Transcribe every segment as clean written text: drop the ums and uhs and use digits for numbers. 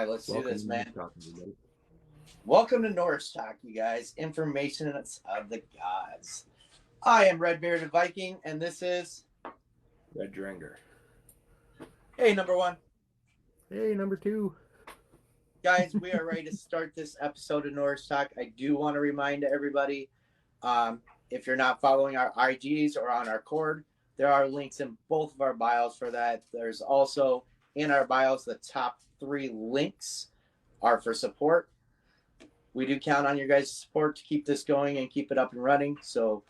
right, let's do this, man. Talking, Welcome to Norse Talk, you guys. Information of the gods. I am Red Bearded Viking, and this is Red Drenger. Hey, number one. Hey, number two. Guys, we are ready to start this episode of Norse Talk. I do want to remind everybody, if you're not following our IGs or on our cord, there are links in both of our bios for that. There's also in our bios the top 3 links are for support. We do count on your guys' support to keep this going and keep it up and running. So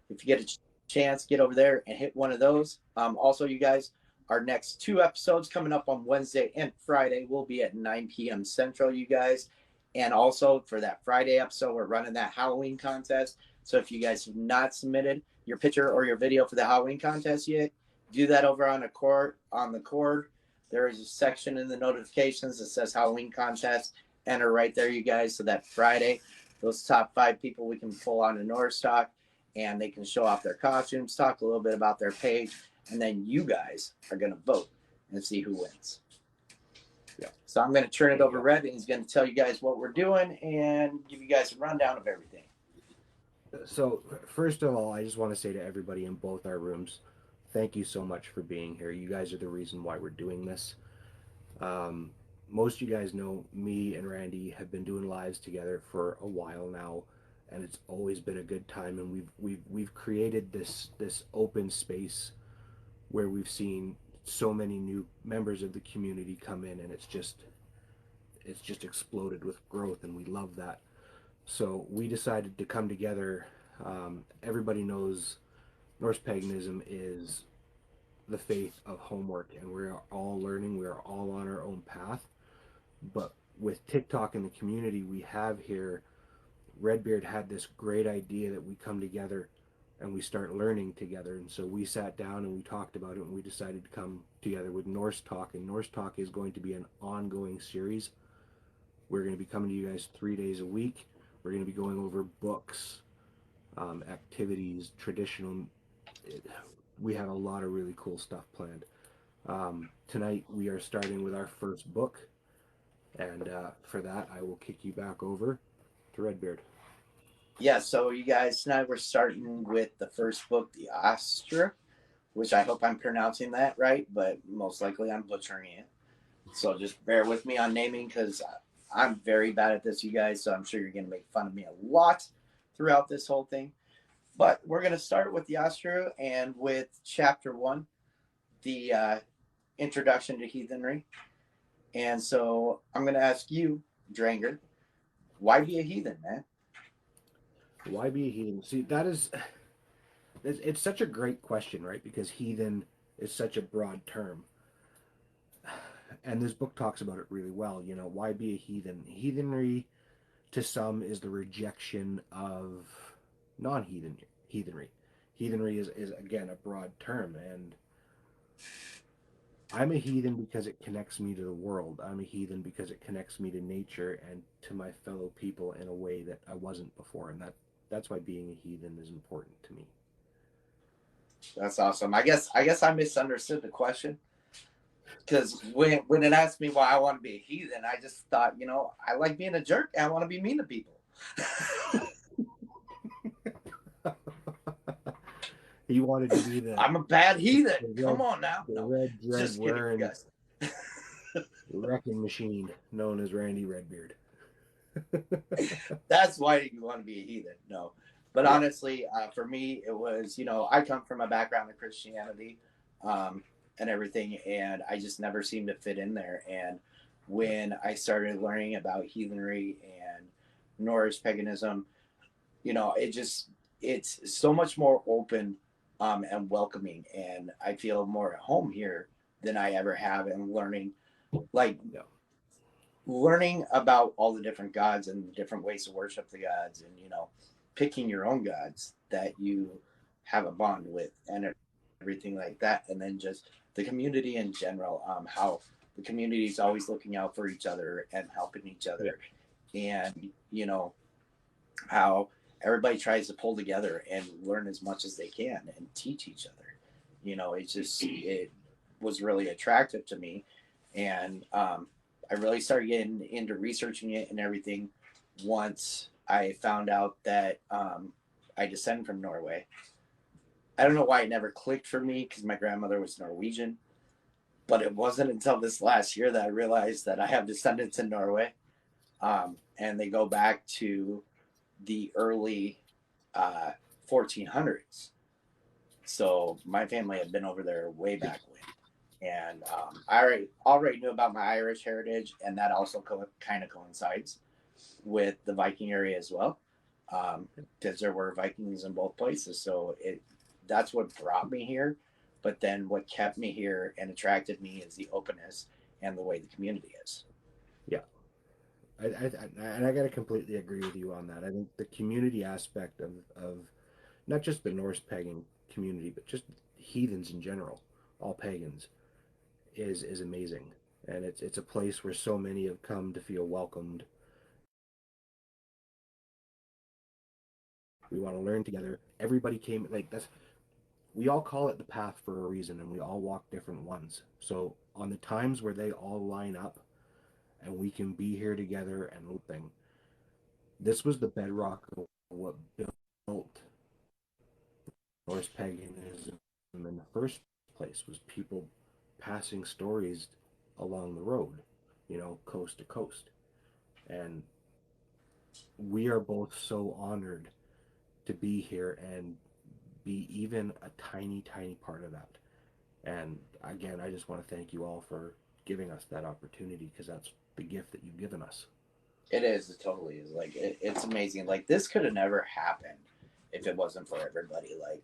if you get a chance, get over there and hit one of those. Also, you guys, our next 2 episodes coming up on Wednesday and Friday will be at 9 p.m. Central, you guys. And also for that Friday episode, we're running that Halloween contest. So if you guys have not submitted your picture or your video for the Halloween contest yet, do that over on the cord. There is a section in the notifications that says Halloween contest. Enter right there, you guys. So that Friday, those top 5 people we can pull on a Norse Talk, and they can show off their costumes, talk a little bit about their page, and then you guys are going to vote and see who wins. Yeah. So I'm going to turn it over to Red, and he's going to tell you guys what we're doing and give you guys a rundown of everything. So, first of all, I just want to say to everybody in both our rooms, thank you so much for being here. You guys are the reason why we're doing this. Most of you guys know me and Randy have been doing lives together for a while now, and it's always been a good time. And we've created this open space where we've seen so many new members of the community come in, and it's just exploded with growth, and we love that. So we decided to come together. Everybody knows Norse Paganism is the faith of homework, and we're all learning. We are all on our own path. But with TikTok and the community we have here, Redbeard had this great idea that we come together and we start learning together. And so we sat down and we talked about it, and we decided to come together with Norse Talk. And Norse Talk is going to be an ongoing series. We're going to be coming to you guys 3 days a week. We're going to be going over books, activities, traditional. We have a lot of really cool stuff planned. Tonight we are starting with our first book. And for that, I will kick you back over to Redbeard. Yeah, so you guys, tonight we're starting with the first book, the Asatru, which I hope I'm pronouncing that right, but most likely I'm butchering it. So just bear with me on naming, because I'm very bad at this, you guys, so I'm sure you're going to make fun of me a lot throughout this whole thing. But we're going to start with the Asatru and with chapter 1, the introduction to Heathenry. And so I'm going to ask you, Dranger, why be a heathen, man? Why be a heathen? See, it's such a great question, right? Because heathen is such a broad term. And this book talks about it really well. You know, why be a heathen? Heathenry, to some, is the rejection of heathenry. Heathenry is again, a broad term. And I'm a heathen because it connects me to the world. I'm a heathen because it connects me to nature and to my fellow people in a way that I wasn't before. And that's why being a heathen is important to me. That's awesome. I guess I misunderstood the question, because when it asked me why I want to be a heathen, I just thought, I like being a jerk and I want to be mean to people. He wanted to be I'm a bad heathen. Come on now. The red just wearing guys. Wrecking machine known as Randy Redbeard. That's why you want to be a heathen. No. But honestly, for me, it was, I come from a background of Christianity and everything, and I just never seemed to fit in there. And when I started learning about heathenry and Norse paganism, it's so much more open and welcoming, and I feel more at home here than I ever have. And learning about all the different gods and the different ways to worship the gods, and picking your own gods that you have a bond with and everything like that. And then just the community in general, how the community is always looking out for each other and helping each other. And how everybody tries to pull together and learn as much as they can and teach each other. It was really attractive to me. And I really started getting into researching it and everything once I found out that I descend from Norway. I don't know why it never clicked for me because my grandmother was Norwegian, but it wasn't until this last year that I realized that I have descendants in Norway, and they go back to the early 1400s. So my family had been over there way back when, and I already knew about my Irish heritage, and that also kind of coincides with the Viking area as well, because there were Vikings in both places. So that's what brought me here. But then what kept me here and attracted me is the openness and the way the community is. Yeah. And I got to completely agree with you on that. I think the community aspect of not just the Norse pagan community, but just heathens in general, all pagans, is amazing. And it's a place where so many have come to feel welcomed. We want to learn together. Everybody came like that's we all call it the path for a reason, and we all walk different ones. So on the times where they all line up and we can be here together and thing, this was the bedrock of what built Norse paganism in the first place, was people passing stories along the road, coast to coast. And we are both so honored to be here and be even a tiny, tiny part of that. And again, I just want to thank you all for giving us that opportunity, because that's the gift that you've given us. It is. It totally is. Like it's amazing. Like this could have never happened if it wasn't for everybody. Like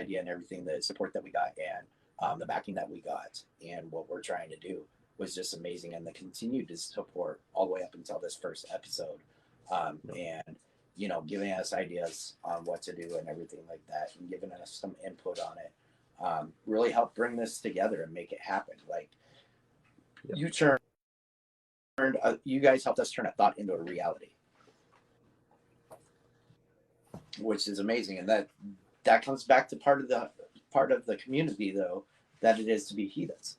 idea and everything, the support that we got, and the backing that we got, and what we're trying to do was just amazing, and the continued support all the way up until this first episode, and giving us ideas on what to do and everything like that, and giving us some input on it, really helped bring this together and make it happen. Like Yep. you guys helped us turn a thought into a reality, which is amazing, and that comes back to part of the community though, that it is to be heathens,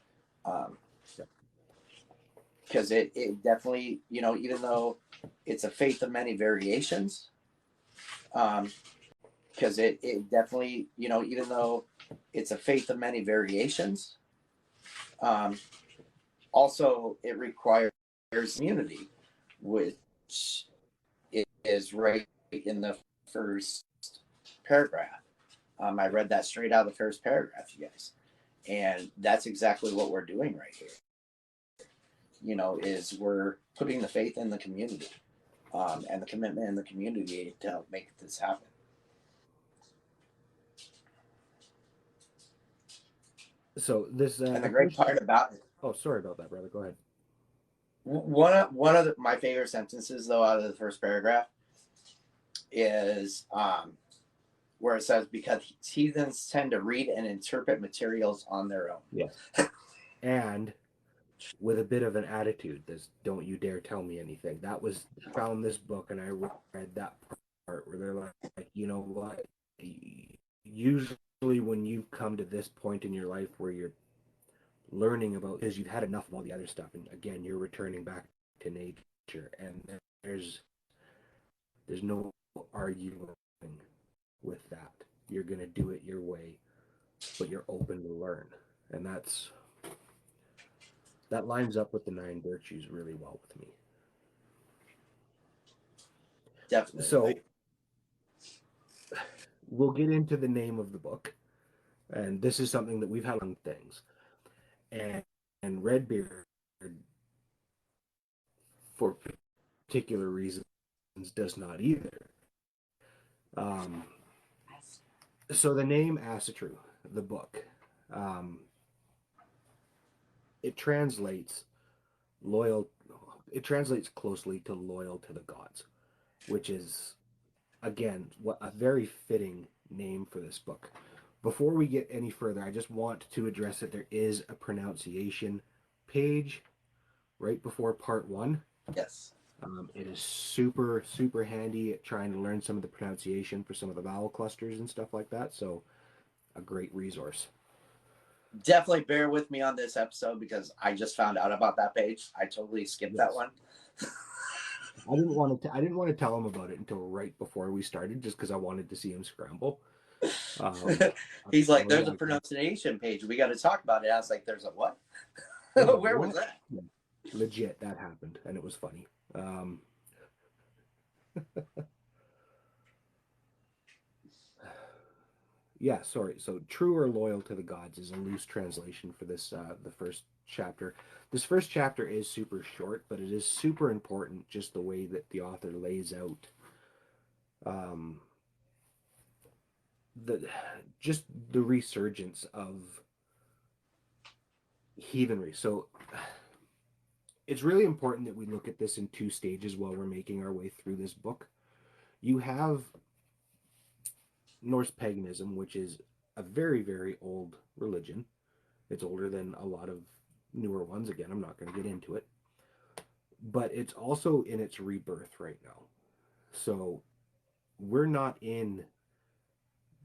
because it definitely, even though it's a faith of many variations, because it definitely, even though it's a faith of many variations, also it requires community, which is right in the first paragraph. I read that straight out of the first paragraph, you guys, and that's exactly what we're doing right here. Is we're putting the faith in the community, and the commitment in the community to help make this happen. So this And the great part about it. Oh, sorry about that, brother. Go ahead. One of my favorite sentences though out of the first paragraph is where it says, because heathens tend to read and interpret materials on their own. Yes. And with a bit of an attitude, this "don't you dare tell me anything." That was found this book, and I read that part where they're like, you know what? Usually, when you come to this point in your life where you're learning about, because you've had enough of all the other stuff, and again, you're returning back to nature, and there's no arguing with that. You're gonna do it your way, but you're open to learn, and that lines up with the 9 virtues really well with me. Definitely. So we'll get into the name of the book, and this is something that we've had on things, and Redbeard, for particular reasons, does not either. So the name Asatru, the book, um, it translates loyal. It translates closely to loyal to the gods, which is, again, what a very fitting name for this book. Before we get any further, I just want to address that there is a pronunciation page right before part 1. Yes. It is super, super handy at trying to learn some of the pronunciation for some of the vowel clusters and stuff like that. So, a great resource. Definitely bear with me on this episode because I just found out about that page. I totally skipped that Yes. one. I didn't want to tell him about it until right before we started, just because I wanted to see him scramble. He's I'm like, really there's a like, pronunciation page. We got to talk about it. I was like, there's a what? there's a Where was what? that? Yeah, legit, that happened, and it was funny. Um, yeah, sorry. So, true or loyal to the gods is a loose translation for this. The first chapter. This first chapter is super short, but it is super important. Just the way that the author lays out um, the just the resurgence of heathenry. So it's really important that we look at this in two stages while we're making our way through this book. You have Norse paganism, which is a very, very old religion. It's older than a lot of newer ones. Again, I'm not going to get into it. But it's also in its rebirth right now. So we're not in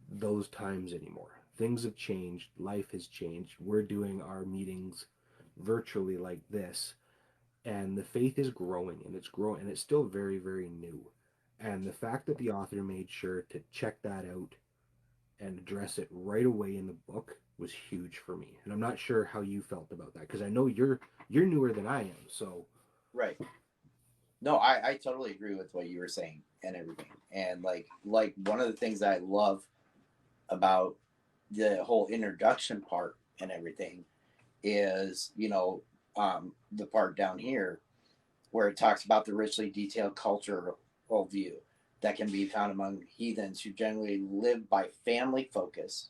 those times anymore. Things have changed. Life has changed. We're doing our meetings virtually like this, and the faith is growing, and it's growing, and it's still very, very new. And the fact that the author made sure to check that out and address it right away in the book was huge for me. And I'm not sure how you felt about that, because I know you're newer than I am. So Right. No, I totally agree with what you were saying and everything. And like one of the things that I love about the whole introduction part and everything is, the part down here where it talks about the richly detailed cultural view that can be found among heathens who generally live by family focus,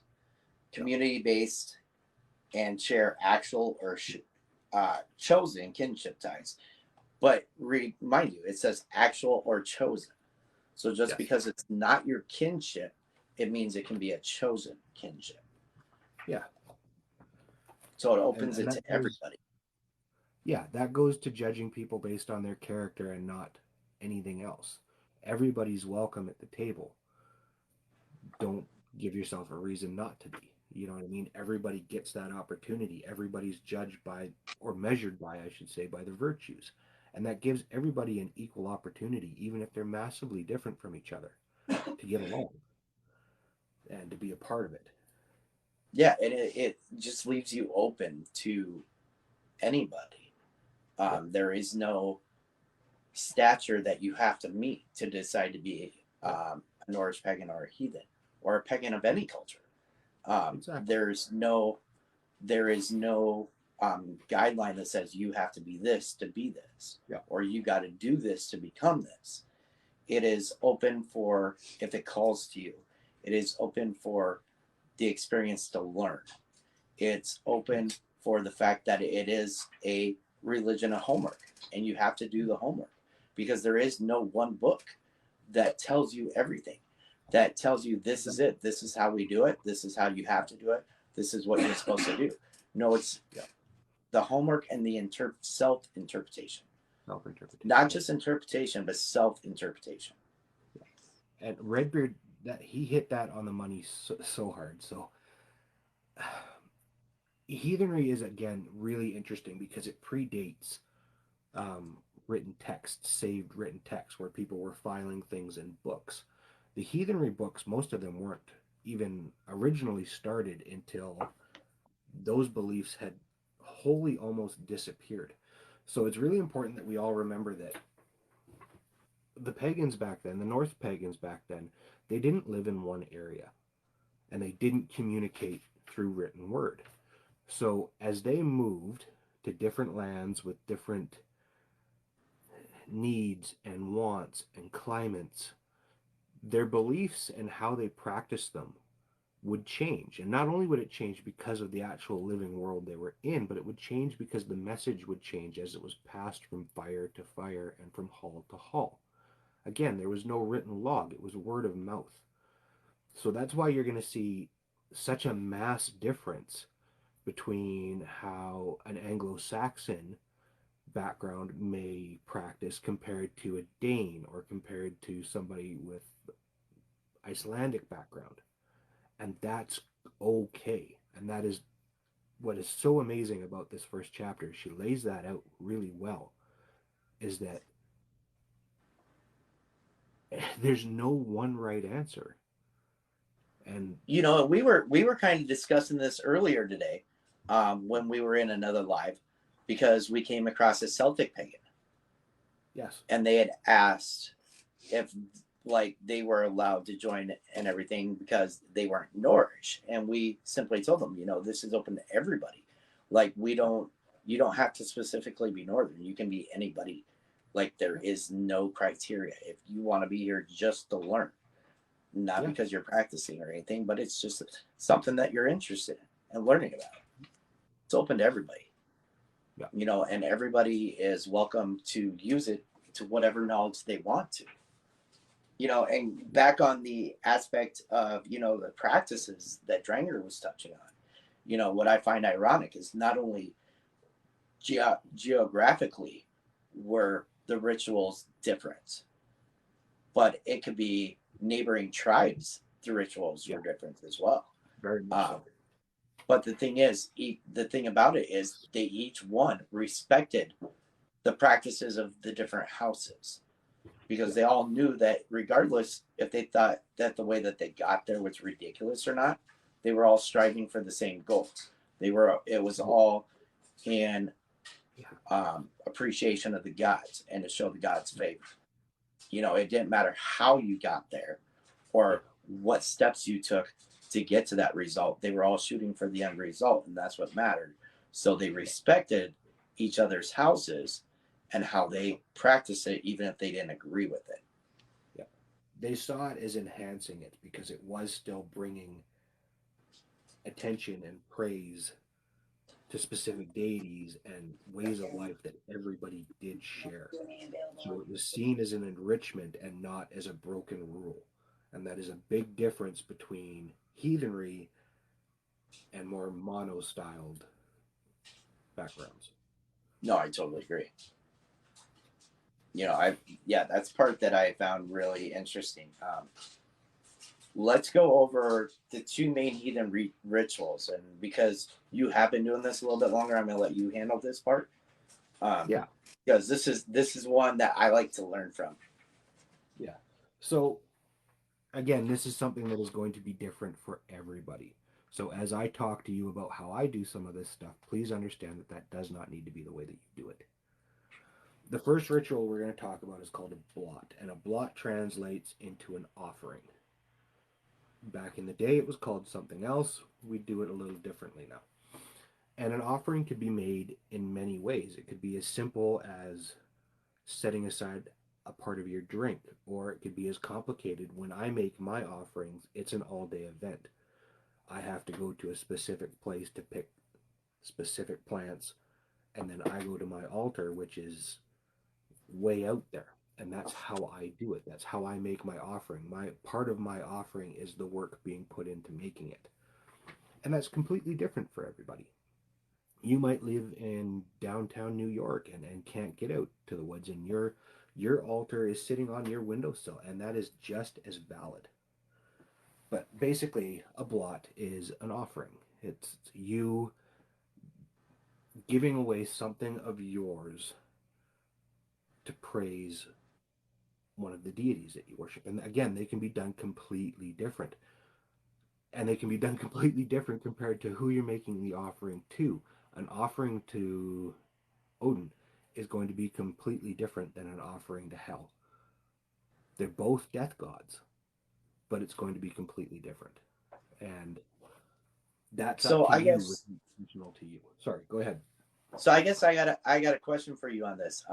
yeah, community based, and share actual or chosen kinship ties. But remind you, it says actual or chosen. So just yes, because it's not your kinship, it means it can be a chosen kinship. yeah, So it and opens and it that to goes everybody. yeah, that goes to judging people based on their character and not anything else. Everybody's welcome at the table. Don't give yourself a reason not to be. You know what I mean? Everybody gets that opportunity. Everybody's judged by, or measured by, I should say, by the virtues. And that gives everybody an equal opportunity, even if they're massively different from each other, to get along and to be a part of it. Yeah, and it just leaves you open to anybody. Yeah, There is no stature that you have to meet to decide to be yeah, a Norse pagan or a heathen or a pagan of any culture. exactly. There is no guideline that says you have to be this to be this, Yeah, or you got to do this to become this. It is open for if it calls to you. It is open for the experience to learn. It's open yes, for the fact that it is a religion of homework, and you have to do the homework because there is no one book that tells you everything. That tells you this is exactly. it. This is how we do it. This is how you have to do it. This is what you're supposed to do. No, it's Yeah, the homework and the self interpretation. self interpretation. Not Yeah, just interpretation, but self interpretation. yeah. And Redbeard, that he hit that on the money so, so hard. So heathenry is again really interesting because it predates um, written text, saved written text, where people were filing things in books. The heathenry books, most of them weren't even originally started until those beliefs had wholly almost disappeared. So it's really important that we all remember that the pagans back then, the North pagans back then, they didn't live in one area and they didn't communicate through written word. So as they moved to different lands with different needs and wants and climates, their beliefs and how they practiced them would change. And not only would it change because of the actual living world they were in, but it would change because the message would change as it was passed from fire to fire and from hall to hall. Again, there was no written log, it was word of mouth. So that's why you're going to see such a mass difference between how an Anglo Saxon background may practice compared to a Dane or compared to somebody with Icelandic background. And that's okay. And that is what is so amazing about this first chapter, she lays that out really well, is that there's no one right answer. And we were kind of discussing this earlier today, when we were in another live, because we came across a Celtic pagan, yes, and they had asked if like they were allowed to join and everything because they weren't Norse, and we simply told them, this is open to everybody. Like you don't have to specifically be Northern. You can be anybody. Like there is no criteria if you want to be here just to learn, not yeah, because you're practicing or anything, but it's just something that you're interested in and learning about. It's open to everybody, yeah, and everybody is welcome to use it to whatever knowledge they want to. And back on the aspect of, the practices that Dranger was touching on, what I find ironic is not only geographically were the rituals different, but it could be neighboring tribes, the rituals yeah, were different as well. very much Um, so. but the thing about it is they each one respected the practices of the different houses, because Yeah, they all knew that regardless if they thought that the way that they got there was ridiculous or not, they were all striving for the same goal. It was all in yeah, appreciation of the gods and to show the gods favor. It didn't matter how you got there yeah, or what steps you took to get to that result. They were all shooting for the end result, and that's what mattered. So they yeah, respected each other's houses and how they practice it, even if they didn't agree with it. yeah. They saw it as enhancing it because it was still bringing attention and praise to specific deities and ways of life that everybody did share. So it was seen as an enrichment and not as a broken rule. And that is a big difference between heathenry and more mono styled backgrounds. No, I totally agree. I Yeah, that's part that I found really interesting. Let's go over the two main heathen rituals, and because you have been doing this a little bit longer, I'm going to let you handle this part, um, Yeah, because this is one that I like to learn from. yeah. So again, this is something that is going to be different for everybody. So as I talk to you about how I do some of this stuff, please understand that that does not need to be the way that you do it. The first ritual we're going to talk about is called a blot, and a blot translates into an offering. Back in the day, it was called something else. We do it a little differently now. And an offering could be made in many ways. It could be as simple as setting aside a part of your drink, or it could be as complicated. When I make my offerings, it's an all day event. I have to go to a specific place to pick specific plants, and then I go to my altar, which is way out there. And that's how I do it. That's how I make my offering. My part of my offering is the work being put into making it. And that's completely different for everybody. You might live in downtown New York and can't get out to the woods, and your altar is sitting on your windowsill, and that is just as valid. But basically, a blot is an offering. It's you giving away something of yours to praise one of the deities that you worship. And again, they can be done completely different. And they can be done completely different compared to who you're making the offering to. An offering to Odin is going to be completely different than an offering to Hell. They're both death gods, but it's going to be completely different. And that's up So to I you, guess original to you. Sorry, go ahead. I got a question for you on this.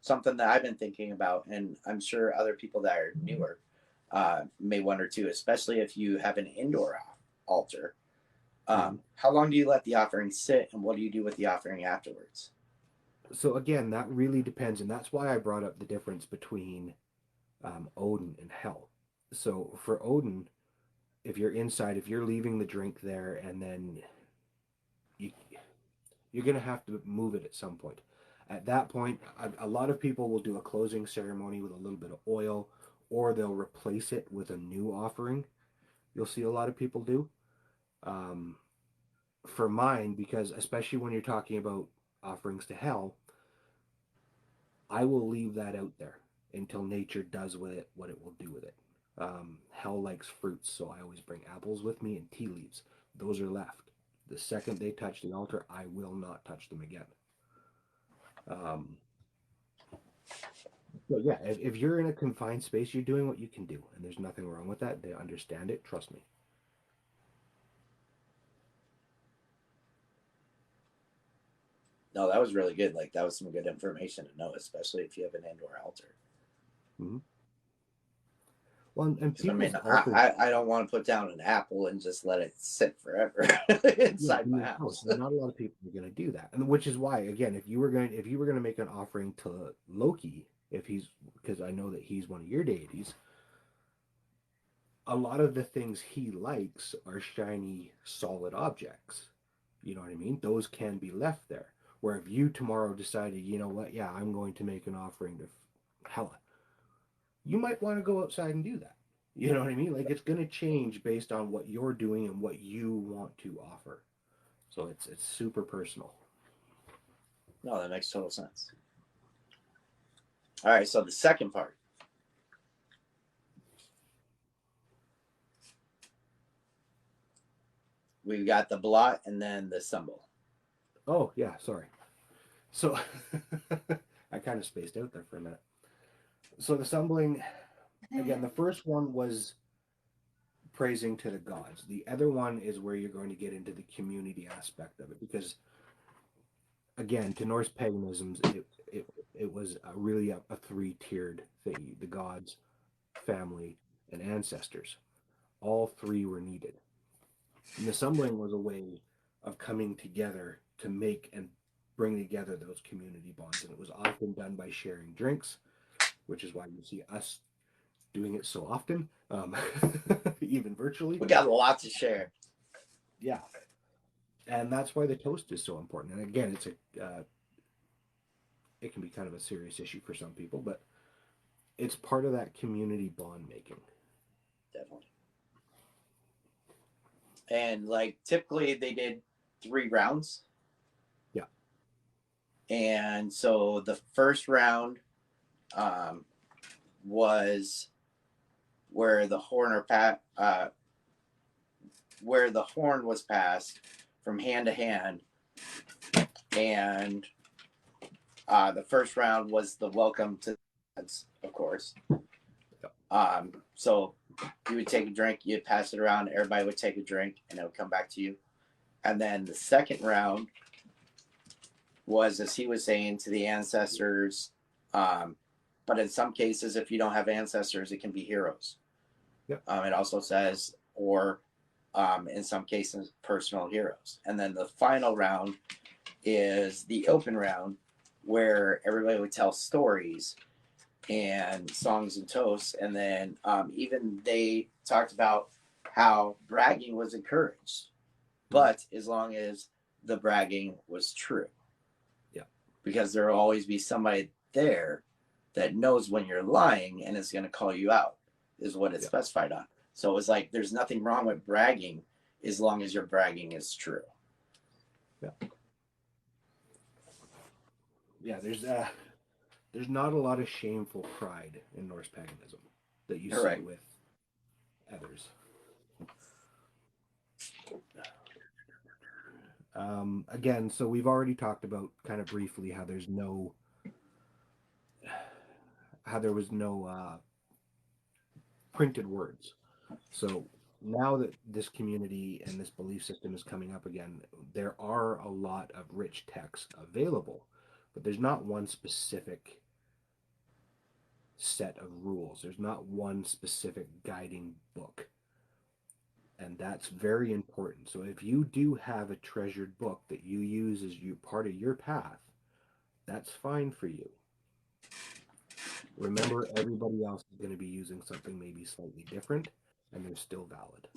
Something that I've been thinking about, and I'm sure other people that are newer may wonder too, especially if you have an indoor altar. Mm-hmm. How long do you let the offering sit, and what do you do with the offering afterwards? So again, that really depends, and that's why I brought up the difference between Odin and Hell. So for Odin, if you're inside, if you're leaving the drink there, and then you, you're going to have to move it at some point. At that point, a lot of people will do a closing ceremony with a little bit of oil, or they'll replace it with a new offering. You'll see a lot of people do. Um, for mine, because especially when you're talking about offerings to hell, I will leave that out there until nature does with it what it will do with it. Hell likes fruits, so I always bring apples with me and tea leaves. Those are left. The second they touch the altar, I will not touch them again. Um, so yeah, if you're in a confined space, you're doing what you can do, and there's nothing wrong with that. They understand it. Trust me. No, that was really good. Like that was some good information to know, especially if you have an indoor altar. Mm-hmm. Well, and Because I mean, people's altars, I don't want to put down an apple and just let it sit forever yeah, inside in my your house, house. and not a lot of people are going to do that, and which is why, again, if you were going to make an offering to Loki, if he's because I know that he's one of your deities, a lot of the things he likes are shiny, solid objects. You know what I mean? Those can be left there. Where if you tomorrow decided, you know what, yeah, I'm going to make an offering to Hela, you might want to go outside and do that. You know what I mean? Like it's going to change based on what you're doing and what you want to offer. So it's super personal. No, that makes total sense. All right, so the second part, we've got the blot and then the symbol. Oh yeah, sorry. So I kind of spaced out there for a minute. So the stumbling again, the first one was praising to the gods. The other one is where you're going to get into the community aspect of it because again, to Norse paganisms, it was a three-tiered thing: the gods, family, and ancestors. All three were needed. And the Sumbling was a way of coming together to make and bring together those community bonds, and it was often done by sharing drinks, which is why you see us doing it so often, even virtually. We got a lot to share. Yeah, and that's why the toast is so important. And again, it can be kind of a serious issue for some people, but it's part of that community bond making. Definitely. And like typically they did 3 rounds. Yeah. And so the first round um, was where the where the horn was passed from hand to hand, and the first round was the welcome to the gods, of course. So you would take a drink, you'd pass it around, everybody would take a drink, and it would come back to you. And then the second round was, as he was saying, to the ancestors. But in some cases, if you don't have ancestors, it can be heroes. Yep. It also says, or in some cases, personal heroes. And then the final round is the open round, where everybody would tell stories and songs and toasts. And then even they talked about how bragging was encouraged, but as long as the bragging was true. Yeah. Because there will always be somebody there that knows when you're lying and is going to call you out, is what it's specified on. So it's like there's nothing wrong with bragging as long as your bragging is true. Yeah. Yeah, there's not a lot of shameful pride in Norse paganism that you see Right. with others. Again, so we've already talked about kind of briefly how there was no printed words. So now that this community and this belief system is coming up again, there are a lot of rich texts available, but there's not one specific set of rules. There's not one specific guiding book. And that's very important. So if you do have a treasured book that you use as part of your path, that's fine for you. Remember, everybody else is going to be using something maybe slightly different, and they're still valid.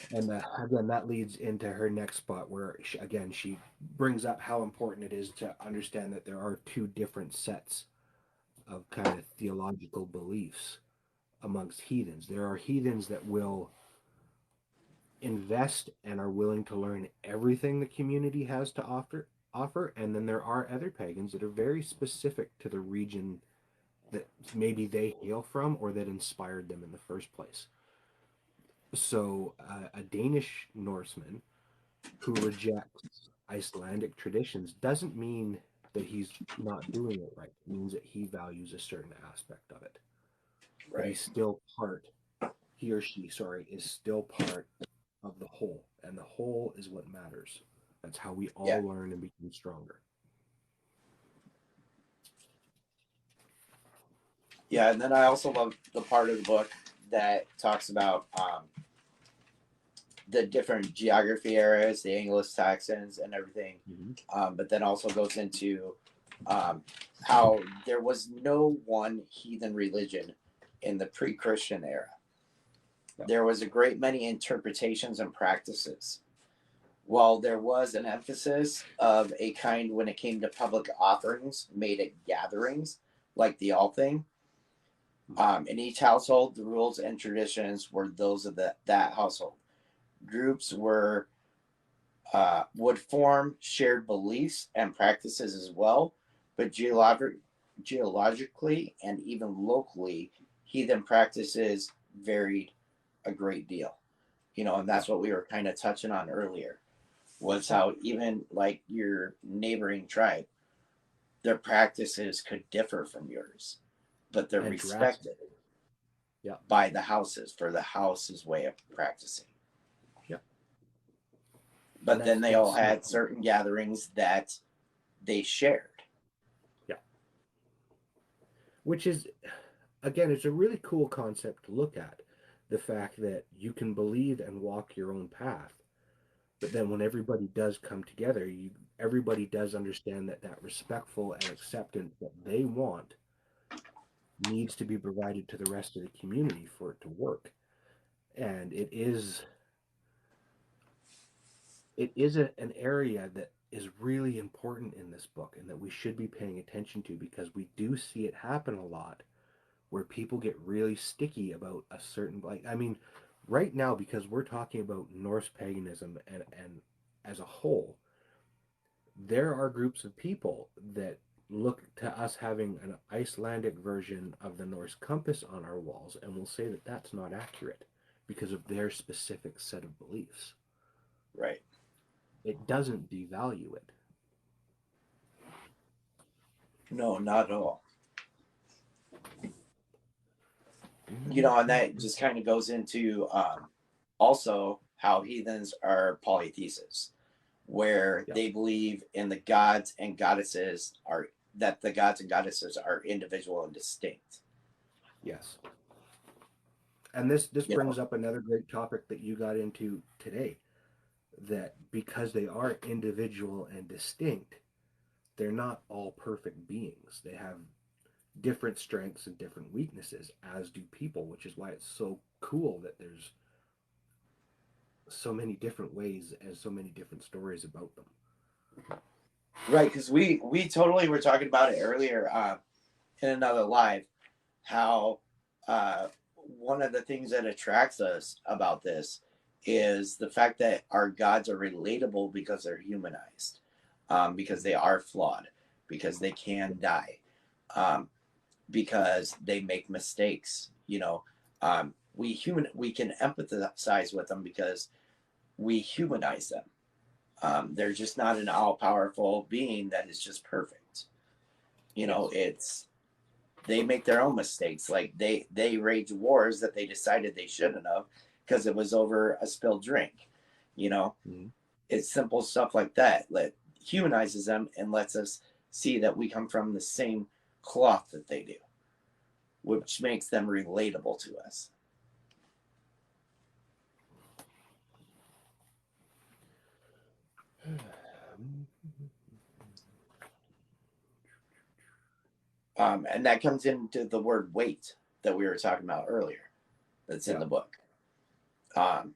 And again, that leads into her next spot where, she brings up how important it is to understand that there are two different sets of kind of theological beliefs amongst heathens. There are heathens that will invest and are willing to learn everything the community has to offer, and then there are other pagans that are very specific to the region that maybe they hail from or that inspired them in the first place. So a Danish Norseman who rejects Icelandic traditions doesn't mean that he's not doing it right. It means that he values a certain aspect of it. But Right. he's still part, he or she, sorry, is still part of the whole. And the whole is what matters. That's how we Yeah. all learn and become stronger. Yeah, and then I also love the part of the book that talks about the different geography areas, the Anglo-Saxons and everything, but then also goes into how there was no one heathen religion in the pre-Christian era. Yep. There was a great many interpretations and practices. While there was an emphasis of a kind when it came to public offerings made at gatherings, like the Althing, in each household, the rules and traditions were those of that household. Groups would form shared beliefs and practices as well, but geologically and even locally, heathen practices varied a great deal. And that's Yep. what we were kind of touching on earlier, was how even like your neighboring tribe, their practices could differ from yours, but they're And respected drastically. Yeah. by the houses for the house's way of practicing. Yeah. And But then they all that's had certain gatherings that they shared. yeah. Which is, again, it's a really cool concept to look at. The fact that you can believe and walk your own path, but then when everybody does come together, everybody does understand that that respectful and acceptance that they want needs to be provided to the rest of the community for it to work. And an area that is really important in this book and that we should be paying attention to, because we do see it happen a lot where people get really sticky about a certain, like, I mean, right now, because we're talking about Norse paganism and as a whole, there are groups of people that look to us having an Icelandic version of the Norse compass on our walls and will say that that's not accurate because of their specific set of beliefs. Right. It doesn't devalue it. No, not at all. And that just kind of goes into also how heathens are polytheists, where Yeah. they believe in the gods and goddesses are that the gods and goddesses are individual and distinct. Yes. And this You know, brings up another great topic that you got into today, that because they are individual and distinct, they're not all perfect beings. They have different strengths and different weaknesses, as do people, which is why it's so cool that there's so many different ways and so many different stories about them. right? Because we totally were talking about it earlier in another live, how one of the things that attracts us about this is the fact that our gods are relatable because they're humanized, because they are flawed, because they can die, because they make mistakes. We can empathize with them because we humanize them. They're just not an all-powerful being that is just perfect. Yes. It's they make their own mistakes. Like they rage wars that they decided they shouldn't have because it was over a spilled drink. You know, Mm-hmm. it's simple stuff like that that humanizes them and lets us see that we come from the same cloth that they do, which makes them relatable to us. And that comes into the word weight that we were talking about earlier. That's in Yeah. the book. Um,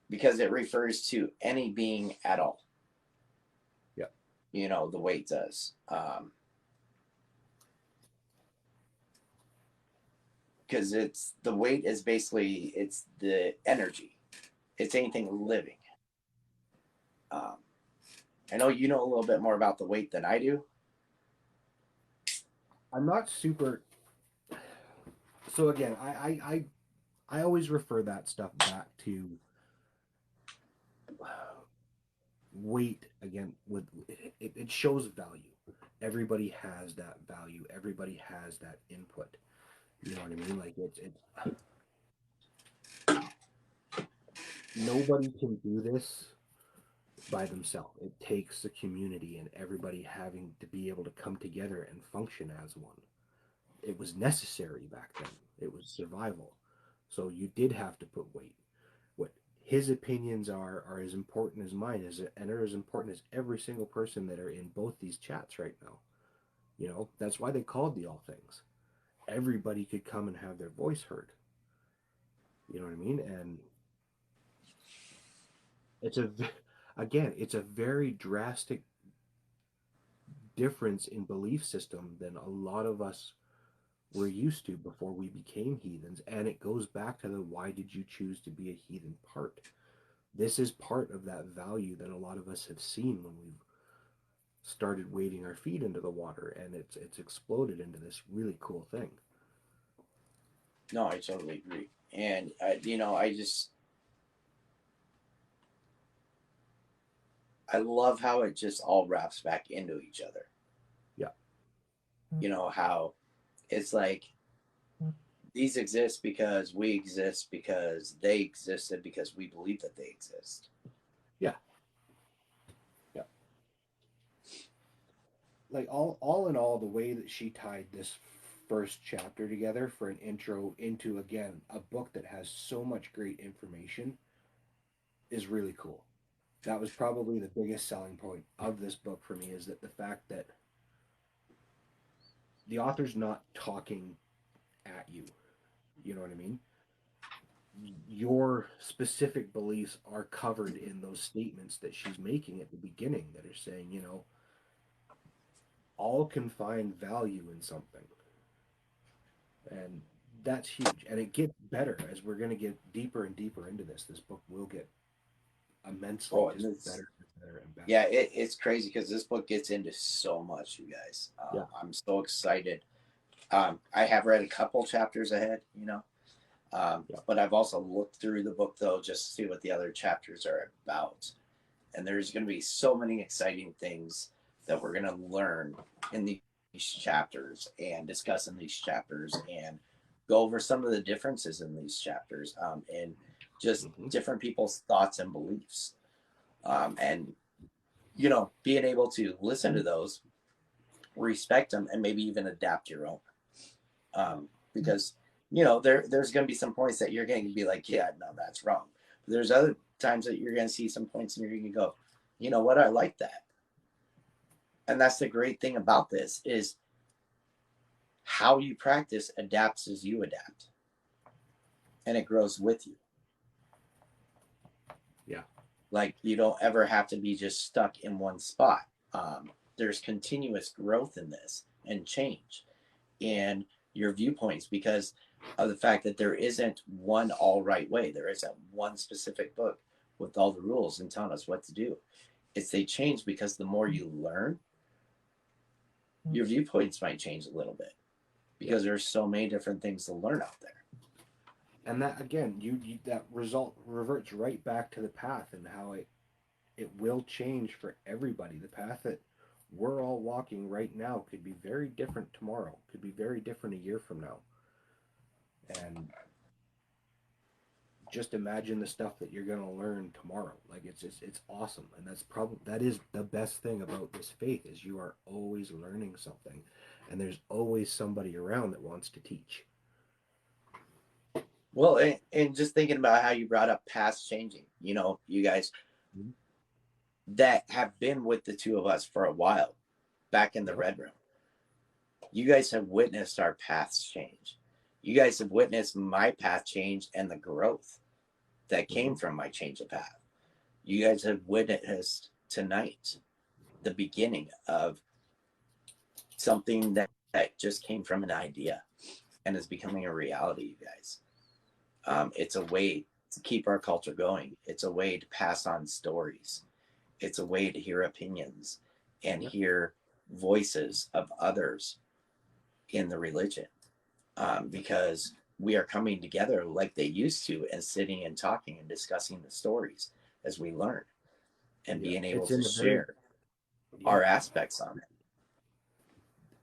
because it refers to any being at all. Yeah. The weight does. because it's the weight is basically it's the energy. It's anything living. Um, I know you know a little bit more about the weight than I do. I'm not super. So again, I always refer that stuff back to weight again. With it shows value. Everybody has that value. Everybody has that input. You know what I mean? Like it's nobody can do this by themselves. It takes a community and everybody having to be able to come together and function as one. It was necessary back then. It was survival. So you did have to put weight. What his opinions are as important as mine is, and are as important as every single person that are in both these chats right now. You know, that's why they called the All Things. Everybody could come and have their voice heard. You know what I mean? And it's a again, it's a very drastic difference in belief system than a lot of us were used to before we became heathens. And it goes back to the why did you choose to be a heathen part. This is part of that value that a lot of us have seen when we've started wading our feet into the water, and it's exploded into this really cool thing. No, I totally agree. And I love how it just all wraps back into each other. Yeah. You know how it's like these exist because we exist because they existed because we believe that they exist. Yeah. Yeah. Like all in all, the way that she tied this first chapter together for an intro into again a book that has so much great information is really cool. That was probably the biggest selling point of this book for me, is that the fact that the author's not talking at you. You know what I mean? Your specific beliefs are covered in those statements that she's making at the beginning that are saying, you know, all can find value in something. And that's huge. And it gets better as we're going to get deeper and deeper into this. This book will get immensely Oh, and just it's better and better and better. yeah, it's crazy because this book gets into so much, you guys. Yeah. I'm so excited. I have read a couple chapters ahead, Yeah. but I've also looked through the book though just to see what the other chapters are about. And there's going to be so many exciting things that we're going to learn in these chapters and discuss in these chapters and go over some of the differences in these chapters, and just different people's thoughts and beliefs, and being able to listen to those, respect them, and maybe even adapt your own, because there's going to be some points that you're going to be like, yeah, no, that's wrong. But there's other times that you're going to see some points and you're going to go, you know what, I like that. And that's the great thing about this is how you practice adapts as you adapt, and it grows with you. Yeah. Like you don't ever have to be just stuck in one spot. There's continuous growth in this and change in your viewpoints because of the fact that there isn't one all right way. There isn't one specific book with all the rules and telling us what to do. It's they change because the more you learn, your viewpoints might change a little bit because there's so many different things to learn out there. And that again, you that result reverts right back to the path and how it will change for everybody. The path that we're all walking right now could be very different tomorrow, could be very different a year from now. And just imagine the stuff that you're going to learn tomorrow. Like it's awesome. And that is the best thing about this faith is you are always learning something, and there's always somebody around that wants to teach. Well, and just thinking about how you brought up past changing, you guys that have been with the two of us for a while back in the Red Room, you guys have witnessed our paths change. You guys have witnessed my path change and the growth that came from my change of path. You guys have witnessed tonight the beginning of something that just came from an idea. and is becoming a reality, you guys. It's a way to keep our culture going. It's a way to pass on stories. It's a way to hear opinions and hear voices of others in the religion, because we are coming together like they used to and sitting and talking and discussing the stories as we learn and being able to share our aspects on it.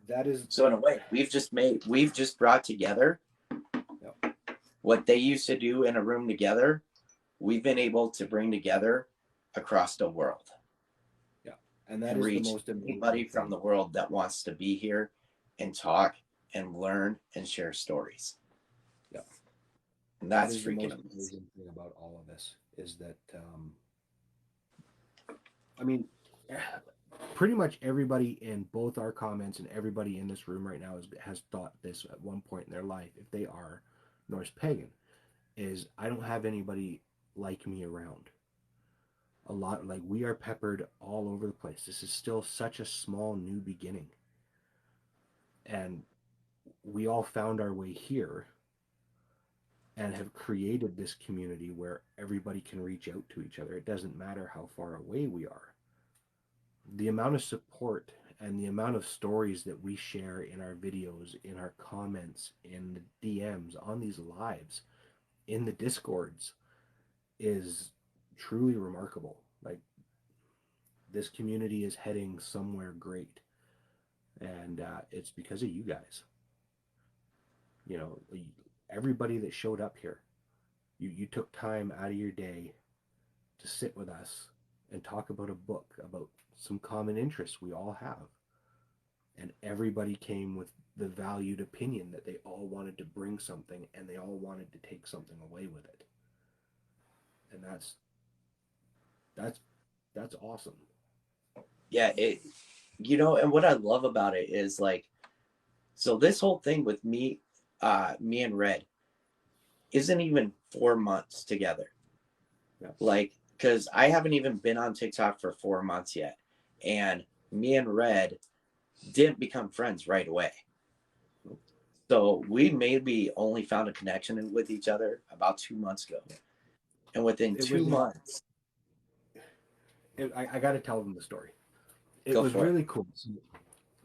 That is So in a way, we've just brought together what they used to do in a room together. We've been able to bring together across the world. Yeah. And that and is reach the most anybody from the world that wants to be here and talk and learn and share stories. Yeah. And that's that is freaking the most amazing thing about all of this is that I mean, pretty much everybody in both our comments and everybody in this room right now has thought this at one point in their life, if they are Norse pagan, is I don't have anybody like me around. A lot, like, we are peppered all over the place. This is still such a small new beginning. And we all found our way here and have created this community where everybody can reach out to each other. It doesn't matter how far away we are. The amount of support and the amount of stories that we share in our videos, in our comments, in the DMs, on these lives, in the Discords is truly remarkable. Like, this community is heading somewhere great. And it's because of you guys. You know, everybody that showed up here, you took time out of your day to sit with us and talk about a book, about some common interests we all have. And everybody came with the valued opinion that they all wanted to bring something and they all wanted to take something away with it. And that's awesome. Yeah, and what I love about it is, like, so this whole thing with me and Red isn't even 4 months together. Yeah. Like, because I haven't even been on TikTok for 4 months yet. And me and Red didn't become friends right away. So we maybe only found a connection with each other about 2 months ago. And within 2 months. I got to tell them the story. It Go was for really cool. So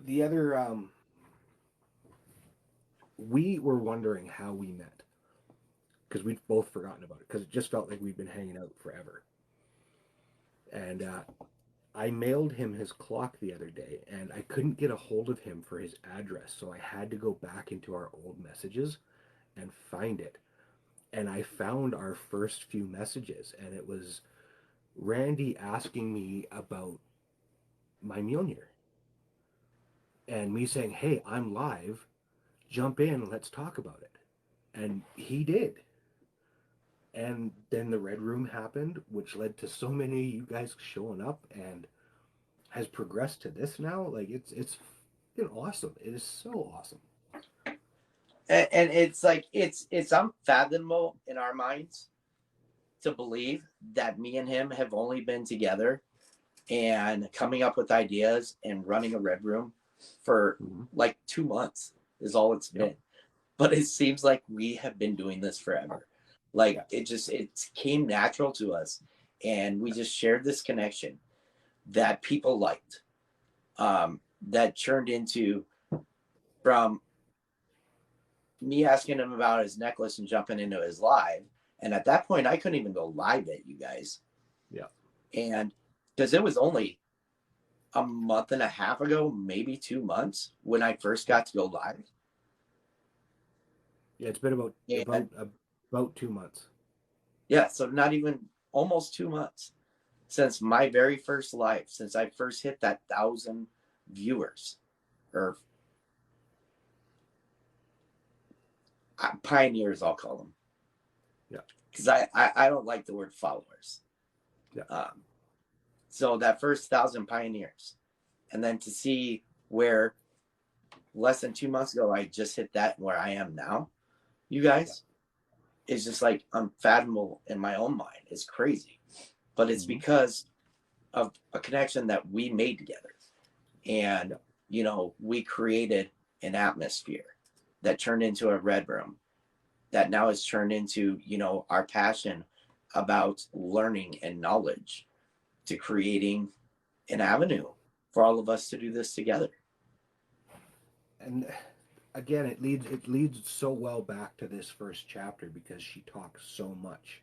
the other, we were wondering how we met because we'd both forgotten about it because it just felt like we'd been hanging out forever. And I mailed him his clock the other day, and I couldn't get a hold of him for his address, so I had to go back into our old messages and find it. And I found our first few messages, and it was Randy asking me about my Mjolnir. And me saying, hey, I'm live, jump in, let's talk about it. And he did. And then the Red Room happened, which led to so many of you guys showing up and has progressed to this now. Like, it's been awesome. It is so awesome. And it's like it's unfathomable in our minds to believe that me and him have only been together and coming up with ideas and running a Red Room for like 2 months is all it's been. But it seems like we have been doing this forever. Like, it came natural to us, and we just shared this connection that people liked, that turned into, from me asking him about his necklace and jumping into his live. And at that point, I couldn't even go live at you guys. Yeah. And because it was only a month and a half ago, maybe 2 months, when I first got to go live. Yeah, it's been about 2 months. Yeah, so not even, almost 2 months since my very first live, since I first hit that 1,000 viewers, or pioneers, I'll call them. Yeah. Because I don't like the word followers. Yeah. So that first 1,000 pioneers, and then to see where less than 2 months ago I just hit that, where I am now, you guys, is just like unfathomable in my own mind. It's crazy, but it's because of a connection that we made together, and we created an atmosphere, that turned into a red room, that now has turned into, you know, our passion about learning and knowledge, to creating an avenue for all of us to do this together. And again, it leads so well back to this first chapter because she talks so much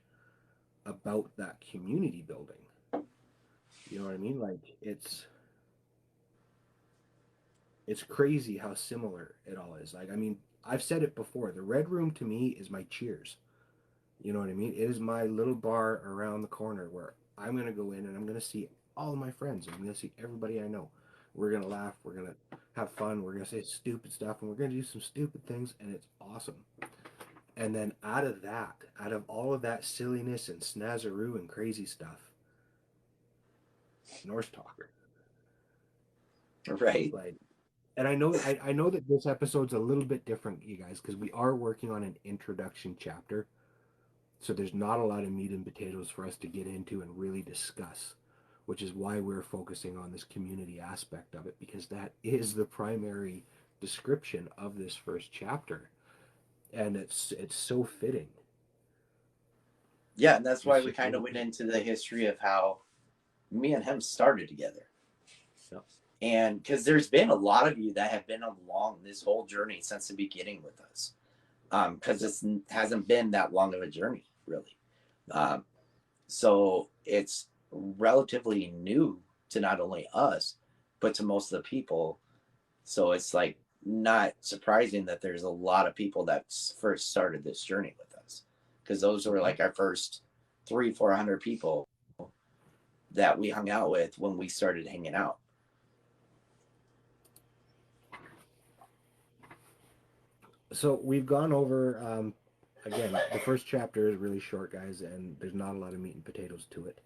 about that community building. You know what I mean? Like it's crazy how similar it all is. Like I mean, I've said it before. The red room to me is my cheers. You know what I mean? It is my little bar around the corner where I'm gonna go in and I'm gonna see all of my friends. I'm gonna see everybody I know. We're gonna laugh. We're gonna have fun. We're gonna say stupid stuff, and we're gonna do some stupid things, and it's awesome. And then out of that, out of all of that silliness and snazaroo and crazy stuff, Norse talk. Right. Like, and I know that this episode's a little bit different, you guys, because we are working on an introduction chapter. So there's not a lot of meat and potatoes for us to get into and really discuss, which is why we're focusing on this community aspect of it, because that is the primary description of this first chapter, and it's so fitting. Yeah, and that's why It's we just kind of really went fitting. into the history of how me and him started together. Yep. And because there's been a lot of you that have been along this whole journey since the beginning with us, because Yep. it hasn't been that long of a journey, really. Um, so it's relatively new to not only us, but to most of the people. So it's like not surprising that there's a lot of people that first started this journey with us, because those were Mm-hmm. like our first 300-400 people that we hung out with when we started hanging out. So we've gone over again. The first chapter is really short, guys, and there's not a lot of meat and potatoes to it.